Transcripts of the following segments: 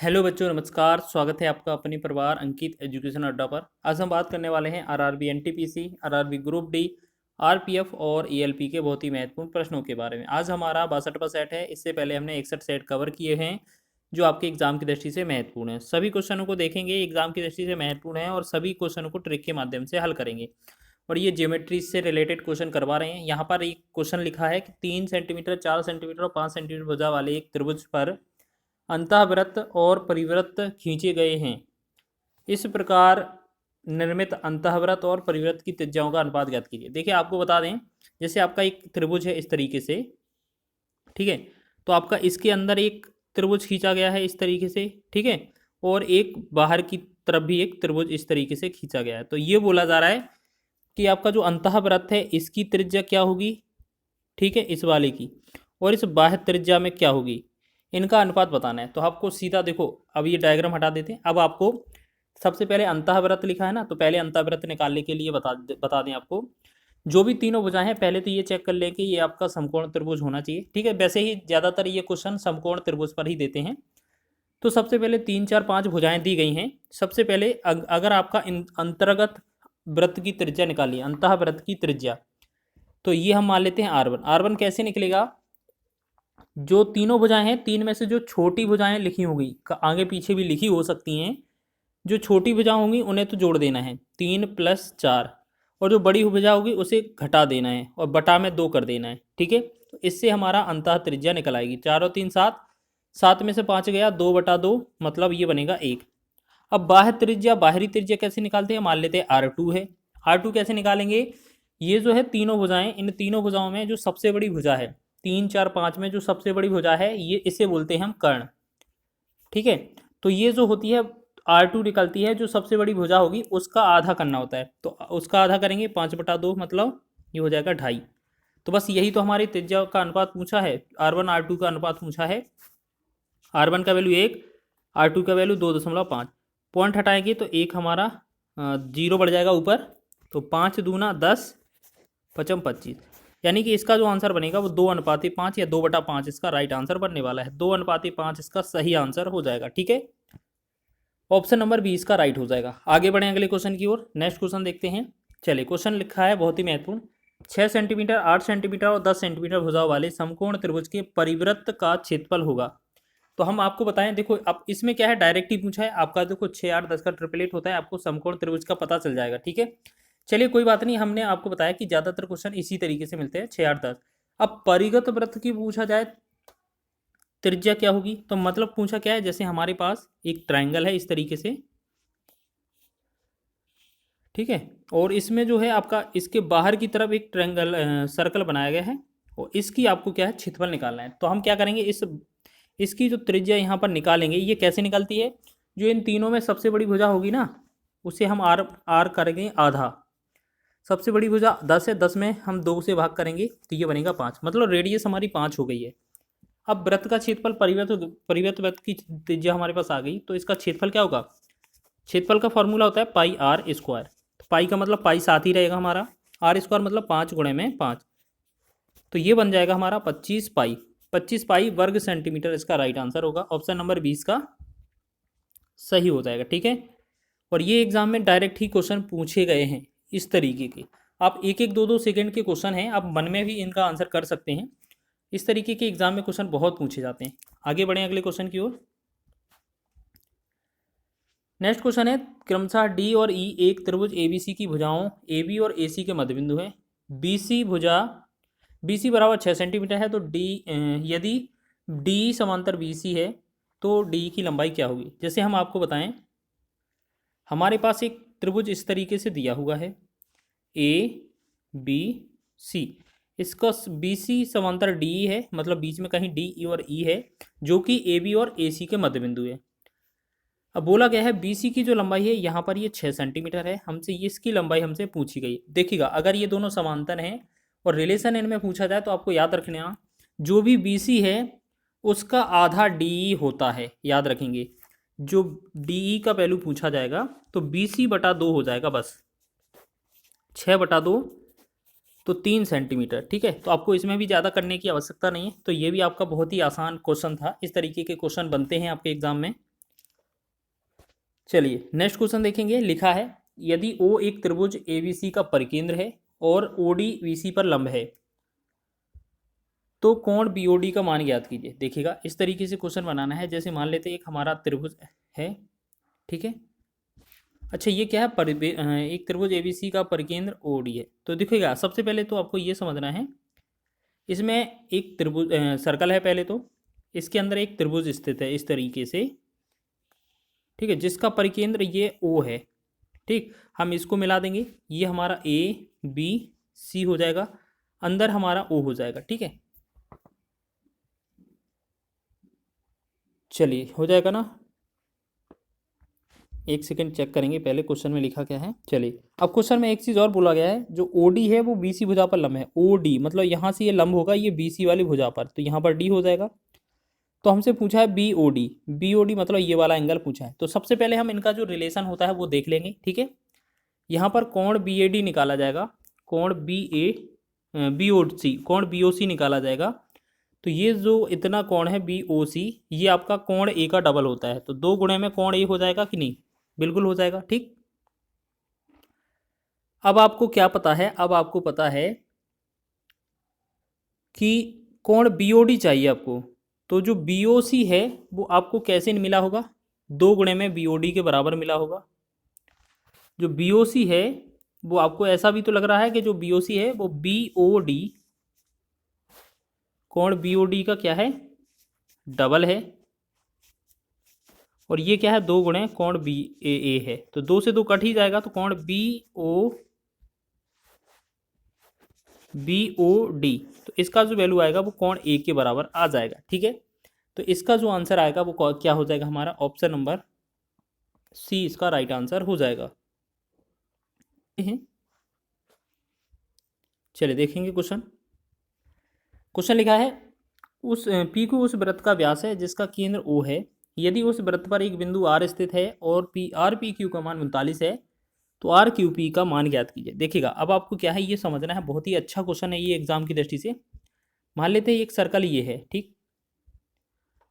Hello बच्चों, नमस्कार। स्वागत है आपका अपने परिवार अंकित एजुकेशन अड्डा पर। आज हम बात करने वाले हैं RRB NTPC, RRB group D, RPF और ईएलपी के बहुत ही महत्वपूर्ण प्रश्नों के बारे में। आज हमारा 62वां सेट है। इससे पहले हमने 61 सेट कवर किए हैं जो आपके एग्जाम की दृष्टि से महत्वपूर्ण है। सभी क्वेश्चनों को देखेंगे, एग्जाम की दृष्टि से महत्वपूर्ण है और सभी क्वेश्चनों को ट्रिक के माध्यम से हल करेंगे। और ये ज्योमेट्री से रिलेटेड क्वेश्चन करवा रहे हैं। यहाँ पर एक क्वेश्चन लिखा है कि 3 सेंटीमीटर, 4 सेंटीमीटर और 5 सेंटीमीटर भुजा वाले एक त्रिभुज पर अंतःवृत्त और परिवृत्त खींचे गए हैं। इस प्रकार निर्मित अंतःवृत्त और परिवृत्त की त्रिज्याओं का अनुपात ज्ञात कीजिए। देखिए, आपको बता दें, जैसे आपका एक त्रिभुज है इस तरीके से, ठीक है। तो आपका इसके अंदर एक त्रिभुज खींचा गया है इस तरीके से, ठीक है। और एक बाहर की तरफ भी एक त्रिभुज इस तरीके से खींचा गया है। तो ये बोला जा रहा है कि आपका जो अंतःवृत्त है इसकी त्रिज्या क्या होगी, ठीक है, इस वाले की, और इस बाह्य त्रिज्या में क्या होगी, इनका अनुपात बताना है। तो आपको सीधा देखो, अब ये डायग्राम हटा देते हैं। अब आपको सबसे पहले अंतःवृत्त लिखा है ना, तो पहले अंतःवृत्त निकालने के लिए बता दें आपको, जो भी तीनों भुजाएं हैं पहले तो ये चेक कर लें कि ये आपका समकोण त्रिभुज होना चाहिए, ठीक है। वैसे ही ज़्यादातर ये क्वेश्चन समकोण त्रिभुज पर ही देते हैं। तो सबसे पहले 3, 4, 5 भुजाएं दी गई हैं। सबसे पहले अगर आपका अंतर्गत वृत्त की त्रिज्या निकालिए, अंतःवृत्त की त्रिज्या, तो ये हम मान लेते हैं R1। R1 कैसे निकलेगा, जो तीनों भुजाएं हैं, तीन में से जो छोटी भुजाएं लिखी होंगी, आगे पीछे भी लिखी हो सकती हैं, जो छोटी भुजा होंगी उन्हें तो जोड़ देना है, 3 + 4, और जो बड़ी भुजा होगी उसे घटा देना है और बटा में 2 कर देना है, ठीक है। तो इससे हमारा अंतः त्रिज्या निकल आएगी। 4 और 3 7, 7 में से 5 गया, 2/2, मतलब ये बनेगा 1। अब बाह्य त्रिज्या, बाहरी त्रिज्या कैसे निकालते हैं, मान लेते हैं R2 है। R2 कैसे निकालेंगे, ये जो है तीनों भुजाएं, इन तीनों भुजाओं में जो सबसे बड़ी भुजा है, 3, 4, 5 में जो सबसे बड़ी भुजा है, ये इसे बोलते हैं हम कर्ण, ठीक है। तो ये जो होती है R2 निकलती है, जो सबसे बड़ी भुजा होगी उसका आधा करना होता है। तो उसका आधा करेंगे, 5/2, मतलब ये हो जाएगा 2.5। तो बस यही तो हमारी त्रिज्या का अनुपात पूछा है, R1 R2 का अनुपात पूछा है। R1 का वैल्यू 1, R2 का वैल्यू 2.5। पॉइंट हटाएंगे तो एक हमारा 0 बढ़ जाएगा ऊपर, तो 5 दूना 10, 5 25, यानी कि इसका जो आंसर बनेगा वो 2:5 या 2/5 इसका राइट आंसर बनने वाला है। 2:5 इसका सही आंसर हो जाएगा, ठीक है। ऑप्शन नंबर 20 इसका राइट हो जाएगा। आगे बढ़ें अगले क्वेश्चन की ओर। नेक्स्ट क्वेश्चन देखते हैं। चलिए, क्वेश्चन लिखा है बहुत ही महत्वपूर्ण। 6 सेंटीमीटर, 8 सेंटीमीटर और 10 सेंटीमीटर भुजाओं वाले समकोण त्रिभुज के परिवृत्त का क्षेत्रफल होगा। तो हम आपको बताएं, देखो अब इसमें क्या है, डायरेक्ट ही पूछा है आपका। देखो 6, 8, 10 का ट्रिपलेट होता है, आपको समकोण त्रिभुज का पता चल जाएगा, ठीक है। चलिए कोई बात नहीं, हमने आपको बताया कि ज़्यादातर क्वेश्चन इसी तरीके से मिलते हैं, 6, 8, 10। अब परिगत वृत्त की पूछा जाए त्रिज्या क्या होगी, तो मतलब पूछा क्या है, जैसे हमारे पास एक ट्राइंगल है इस तरीके से, ठीक है। और इसमें जो है आपका इसके बाहर की तरफ एक ट्रायंगल सर्कल बनाया गया है, और इसकी आपको क्या है, क्षेत्रफल निकालना है। तो हम क्या करेंगे, इसकी जो त्रिज्या यहाँ पर निकालेंगे, ये कैसे निकलती है, जो इन तीनों में सबसे बड़ी भुजा होगी ना, उसे हम आर करेंगे आधा। सबसे बड़ी भुजा 10 है, 10 में हम 2 से भाग करेंगे तो ये बनेगा 5, मतलब रेडियस हमारी 5 हो गई है। अब वृत्त का क्षेत्रफल, परिवृत्त वृत्त की त्रिज्या हमारे पास आ गई, तो इसका क्षेत्रफल क्या होगा, क्षेत्रफल का फॉर्मूला होता है πr²। तो पाई का मतलब पाई साथ ही रहेगा हमारा, r² मतलब 5 गुणे में 5, तो ये बन जाएगा हमारा 25 पाई। 25 पाई वर्ग सेंटीमीटर इसका राइट आंसर होगा। ऑप्शन नंबर 20 का सही हो जाएगा, ठीक है। और ये एग्जाम में डायरेक्ट ही क्वेश्चन पूछे गए हैं इस तरीके के। आप 1-1, 2-2 सेकंड के क्वेश्चन हैं, आप मन में भी इनका आंसर कर सकते हैं। इस तरीके के एग्जाम में क्वेश्चन बहुत पूछे जाते हैं। आगे बढ़ें अगले क्वेश्चन की ओर। नेक्स्ट क्वेश्चन है, क्रमशः डी और ई एक त्रिभुज एबीसी की भुजाओं AB और AC के मध्यबिंदु है। BC बराबर 6 सेंटीमीटर है, तो यदि D समांतर BC है तो D की लंबाई क्या होगी। जैसे हम आपको बताएं, हमारे पास एक त्रिभुज इस तरीके से दिया हुआ है ABC, इसका BC समांतर DE है, मतलब बीच में कहीं DE और E है, जो कि AB और AC के मध्यबिंदु है। अब बोला गया है BC की जो लंबाई है यहाँ पर ये 6 सेंटीमीटर है, हमसे इसकी लंबाई हमसे पूछी गई। देखिएगा, अगर ये दोनों समांतर हैं और रिलेशन इनमें पूछा जाए तो आपको याद रखना, जो भी BC है उसका आधा DE होता है, याद रखेंगे। जो DE का वैल्यू पूछा जाएगा तो BC/2 हो जाएगा, बस 6/2, तो 3 सेंटीमीटर, ठीक है। तो आपको इसमें भी ज़्यादा करने की आवश्यकता नहीं है। तो ये भी आपका बहुत ही आसान क्वेश्चन था। इस तरीके के क्वेश्चन बनते हैं आपके एग्जाम में। चलिए नेक्स्ट क्वेश्चन देखेंगे। लिखा है यदि ओ एक त्रिभुज एबीसी का परिकेंद्र है और ओडी बीसी पर लंब है तो कोण बीओडी का मान ज्ञात कीजिए। देखिएगा इस तरीके से क्वेश्चन बनाना है। जैसे मान लेते हैं एक हमारा त्रिभुज है, ठीक है। अच्छा ये क्या है, एक त्रिभुज एबीसी का परिकेंद्र ओडी है। तो देखिएगा सबसे पहले तो आपको ये समझना है, इसमें एक त्रिभुज सर्कल है पहले तो, इसके अंदर एक त्रिभुज स्थित है इस तरीके से, ठीक है, जिसका परिकेंद्र ये ओ है। ठीक, हम इसको मिला देंगे, ये हमारा ए बी सी हो जाएगा, अंदर हमारा ओ हो जाएगा। ठीक है, चलिए हो जाएगा ना। एक सेकंड चेक करेंगे पहले क्वेश्चन में लिखा क्या है। चलिए अब क्वेश्चन में एक चीज़ और बोला गया है, जो ओडी है वो बीसी भुजा पर लंब है। ओडी मतलब यहाँ से ये लंब होगा ये बीसी वाली भुजा पर, तो यहाँ पर डी हो जाएगा। तो हमसे पूछा है बीओडी, बीओडी मतलब ये वाला एंगल पूछा है। तो सबसे पहले हम इनका जो रिलेशन होता है वो देख लेंगे। ठीक है, यहाँ पर कोण बीएडी निकाला जाएगा, कोण बीओसी, कोण बीओसी निकाला जाएगा। तो ये जो इतना कोण है बीओसी, ये आपका कोण ए का डबल होता है, तो 2 गुणे में कोण ए हो जाएगा कि नहीं, बिल्कुल हो जाएगा। ठीक, अब आपको क्या पता है, अब आपको पता है कि कोण बीओडी चाहिए आपको। तो जो बीओसी है वो आपको कैसे मिला होगा, 2 गुणे में बीओडी के बराबर मिला होगा। जो बीओसी है वो आपको ऐसा भी तो लग रहा है कि जो बीओसी है वो बीओडी, कोण बीओडी का क्या है, डबल है। और ये क्या है, 2 गुणे कोण बी ए है, तो 2 से 2 कट ही जाएगा, तो कोण बीओडी, तो इसका जो वैल्यू आएगा वो कोण ए के बराबर आ जाएगा। ठीक है, तो इसका जो आंसर आएगा वो क्या हो जाएगा, हमारा ऑप्शन नंबर सी इसका राइट आंसर हो जाएगा। चलिए देखेंगे क्वेश्चन। क्वेश्चन लिखा है उस पी क्यू उस वृत्त का व्यास है जिसका केंद्र ओ है। यदि उस वृत्त पर एक बिंदु आर स्थित है और पी आर पी क्यू का मान 39 है तो आर क्यू पी का मान ज्ञात कीजिए। देखिएगा अब आपको क्या है ये समझना है, बहुत ही अच्छा क्वेश्चन है ये एग्जाम की दृष्टि से। मान लेते हैं एक सर्कल ये है, ठीक,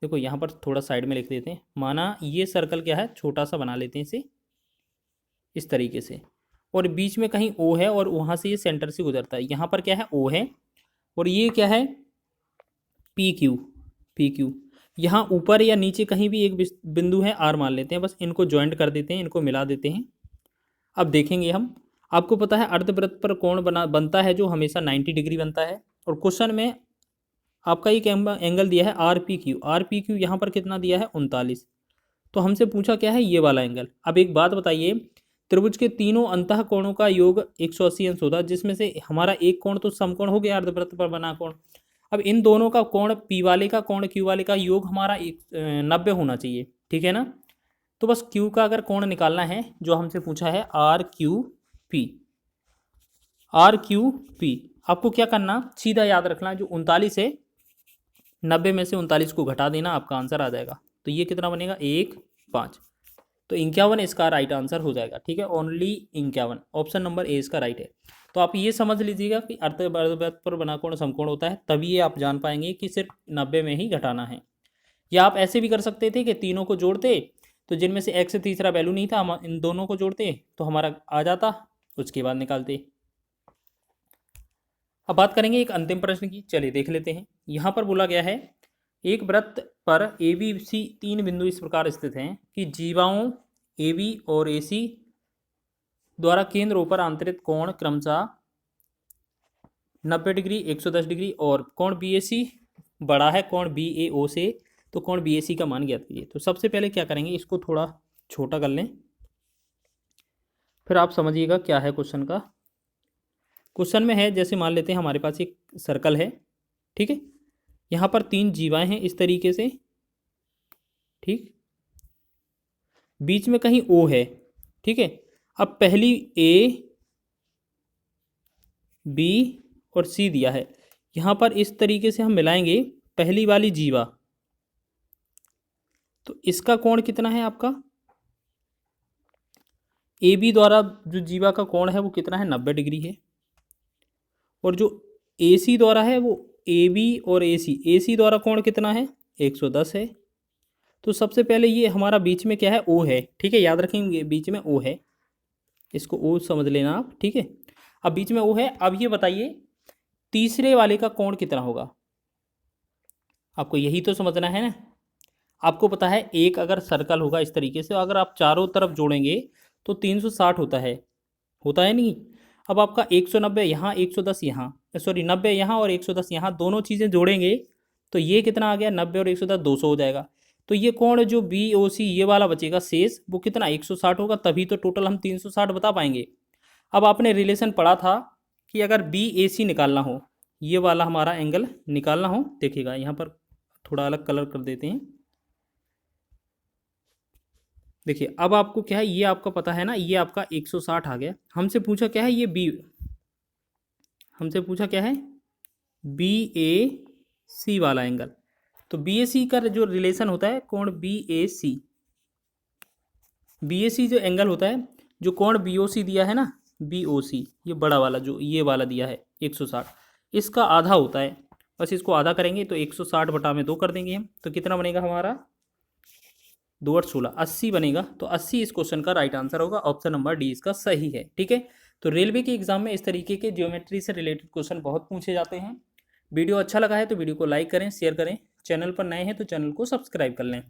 देखो यहाँ पर थोड़ा साइड में लिख देते हैं। माना ये सर्कल क्या है, छोटा सा बना लेते हैं इसे इस तरीके से, और बीच में कहीं ओ है और वहाँ से ये सेंटर से गुजरता है। यहाँ पर क्या है, ओ है, और ये क्या है, पी क्यू, पी क्यू। यहाँ ऊपर या नीचे कहीं भी एक बिंदु है आर मान लेते हैं, बस इनको ज्वाइंट कर देते हैं, इनको मिला देते हैं। अब देखेंगे हम, आपको पता है अर्धवृत्त पर कोण बनता है जो हमेशा 90 डिग्री बनता है। और क्वेश्चन में आपका एक एंगल दिया है R P Q, R P Q यहाँ पर कितना दिया है, 39। तो हमसे पूछा क्या है, ये वाला एंगल। अब एक बात बताइए, त्रिभुज के तीनों अंतः कोणों का योग 180 अंश होता है, जिसमें से हमारा एक कोण तो समकोण हो गया अर्धवृत्त पर बना कोण। अब इन दोनों का कोण, पी वाले का कोण क्यू वाले का योग हमारा 90 होना चाहिए। ठीक है ना, तो बस क्यू का अगर कोण निकालना है, जो हमसे पूछा है R Q P, R Q P, आपको क्या करना, सीधा याद रखना, जो 39 है 90 में से 39 को घटा देना, आपका आंसर आ जाएगा। तो ये कितना बनेगा, 1 5, तो 51 इसका राइट आंसर हो जाएगा। ठीक है, ओनली 51, ऑप्शन नंबर ए इसका राइट है। तो आप ये समझ लीजिएगा कि अर्धवृत्त पर बना कोण समकोण होता है, तभी ये आप जान पाएंगे कि सिर्फ 90 में ही घटाना है। या आप ऐसे भी कर सकते थे कि तीनों को जोड़ते, तो जिनमें से एक्स से तीसरा वैल्यू नहीं था, हम इन दोनों को जोड़ते तो हमारा आ जाता, उसके बाद निकालते। अब बात करेंगे एक अंतिम प्रश्न की, चलिए देख लेते हैं। यहाँ पर बोला गया है एक वृत्त पर ए बी सी 3 बिंदु इस प्रकार स्थित हैं कि जीवाओं ए बी और ए सी द्वारा केंद्र ऊपर आंतरिक कोण क्रमशः 90 डिग्री, 110 डिग्री और कोण बी ए सी बड़ा है कोण बी ए ओ से, तो कोण बी ए सी का मान ज्ञात कीजिए। तो सबसे पहले क्या करेंगे, इसको थोड़ा छोटा कर लें, फिर आप समझिएगा क्या है क्वेश्चन का। क्वेश्चन में है, जैसे मान लेते हैं हमारे पास एक सर्कल है, ठीक है, यहाँ पर 3 जीवाएं हैं इस तरीके से, ठीक, बीच में कहीं ओ है, ठीक है। अब पहली ए बी और सी दिया है, यहाँ पर इस तरीके से हम मिलाएंगे पहली वाली जीवा, तो इसका कोण कितना है आपका, ए बी द्वारा जो जीवा का कोण है वो कितना है, 90 डिग्री है। और जो ए सी द्वारा है वो ए बी और ए सी द्वारा कोण कितना है, 110 है। तो सबसे पहले ये हमारा बीच में क्या है, ओ है, ठीक है, याद रखेंगे बीच में ओ है, इसको ओ समझ लेना आप, ठीक है। अब बीच में ओ है, अब ये बताइए तीसरे वाले का कोण कितना होगा, आपको यही तो समझना है ना। आपको पता है एक अगर सर्कल होगा इस तरीके से, अगर आप चारों तरफ जोड़ेंगे तो 360 होता है नहीं। अब आपका 190 यहाँ, 110 यहाँ, सॉरी 90 यहाँ और 110 यहाँ, दोनों चीज़ें जोड़ेंगे तो ये कितना आ गया, 90 और 110 200 हो जाएगा। तो ये कोण जो बी ओ सी ये वाला बचेगा शेष, वो कितना 160 होगा, तभी तो टोटल हम 360 बता पाएंगे। अब आपने रिलेशन पढ़ा था कि अगर बी ए सी निकालना हो, ये वाला हमारा एंगल निकालना हो, देखिएगा यहाँ पर थोड़ा अलग कलर कर देते हैं। देखिए अब आपको क्या है, ये आपका पता है ना, ये आपका 160 आ गया। हमसे पूछा क्या है, ये बी, हमसे पूछा क्या है, बी ए सी वाला एंगल। तो बी ए सी का जो रिलेशन होता है कोण बी ए सी, बी ए सी जो एंगल होता है, जो कोण बी ओ सी दिया है ना, बी ओ सी ये बड़ा वाला जो ये वाला दिया है 160, इसका आधा होता है। बस इसको आधा करेंगे तो 160 बटा में 2 कर देंगे हम, तो कितना बनेगा हमारा, 2 8 16 80 बनेगा। तो 80 इस क्वेश्चन का राइट आंसर होगा, ऑप्शन नंबर डी इसका सही है, ठीक है। तो रेलवे के एग्जाम में इस तरीके के ज्योमेट्री से रिलेटेड क्वेश्चन बहुत पूछे जाते हैं। वीडियो अच्छा लगा है तो वीडियो को लाइक करें, शेयर करें, चैनल पर नए हैं तो चैनल को सब्सक्राइब कर लें।